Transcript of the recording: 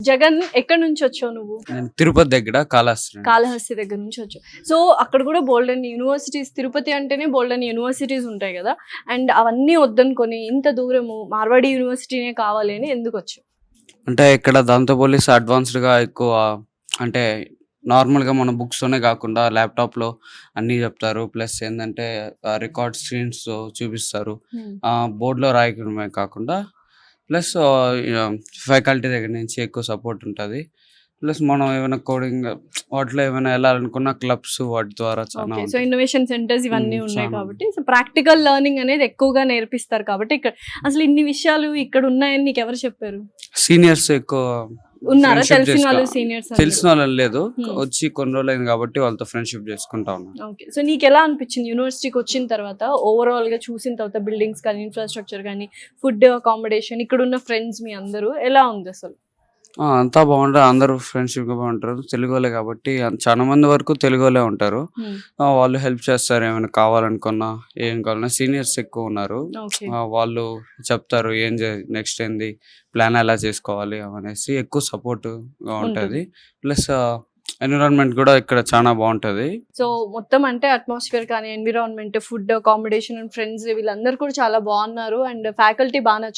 జగన్ ఎక్కడి నుంచి వచ్చావు నువ్వు? నేను తిరుపతి దగ్గర కాళహస్తి. కాళహస్తి దగ్గర నుంచి వచ్చావు. సో అక్కడ కూడా బోల్డెన్ యూనివర్సిటీస్, తిరుపతి అంటేనే బోల్డెన్ యూనివర్సిటీస్ ఉంటాయి కదా, అండ్ అవన్నీ వద్దనుకొని ఇంత దూరము మార్వాడి యూనివర్సిటీనే కావాలి అని ఎందుకు వచ్చావు? అంటే ఇక్కడ దాంతో పోలీస్ అడ్వాన్స్డ్గా ఎక్కువ, అంటే నార్మల్గా మన బుక్స్తోనే కాకుండా ల్యాప్టాప్లో అన్నీ చెప్తారు. ప్లస్ ఏంటంటే రికార్డ్ స్క్రీన్స్ చూపిస్తారు. బోర్డులో రాయడమే కాకుండా ప్లస్ ఫ్యాకల్టీ దగ్గర నుంచి ఎక్కువ సపోర్ట్ ఉంటుంది. ప్లస్ మనం ఏమైనా కోడింగ్ వాటిలో ఏమైనా వెళ్ళాలనుకున్న క్లబ్స్ వాటి ద్వారా చాలా సో ఇన్నోవేషన్ సెంటర్స్ ఇవన్నీ ఉన్నాయి కాబట్టి సో ప్రాక్టికల్ లెర్నింగ్ అనేది ఎక్కువగా నేర్పిస్తారు కాబట్టి ఇక్కడ అసలు ఇన్ని విషయాలు ఇక్కడ ఉన్నాయని నీకు ఎవరు చెప్పారు? సీనియర్స్ ఎక్కువ ఉన్నారా? friendship తెలిసిన వాళ్ళు చేసుకో- సీనియర్స్? తెలిసిన వాళ్ళు లేదు, వచ్చి కొన్ని రోజులు అయింది కాబట్టి వాళ్ళతో ఫ్రెండ్షిప్ చేసుకుంటా ఉన్నాను. ఓకే. సో నీకు ఎలా అనిపించింది యూనివర్సిటీకి వచ్చిన తర్వాత, ఓవరాల్ గా చూసిన తర్వాత బిల్డింగ్స్ కానీ, ఇన్ఫ్రాస్ట్రక్చర్ కానీ, ఫుడ్, అకామిడేషన్, ఇక్కడ ఉన్న ఫ్రెండ్స్ మీ అందరూ ఎలా ఉంది అసలు? అంతా బాగుంటారు, అందరూ ఫ్రెండ్షిప్గా బాగుంటారు. తెలుగు వాళ్ళే కాబట్టి చాలా మంది వరకు తెలుగు వాళ్ళే ఉంటారు. వాళ్ళు హెల్ప్ చేస్తారు ఏమైనా కావాలనుకున్నా, ఏం కావాలన్నా. సీనియర్స్ ఎక్కువ ఉన్నారు. ఓకే. వాళ్ళు చెప్తారు ఏం నెక్స్ట్ ఏంది ప్లాన్ ఎలా చేసుకోవాలి అనేసి ఎక్కువ సపోర్ట్గా ఉంటుంది. ప్లస్ ఎన్విరాన్మెంట్ కూడా ఇక్కడ చాలా బాగుంటుంది. సో మొత్తం అంటే అట్మాస్ఫియర్ కానీ, environment, food, accommodation and friends వీళ్ళందరూ కూడా చాలా బాగున్నారు అండ్ ఫ్యాకల్టీ బాగా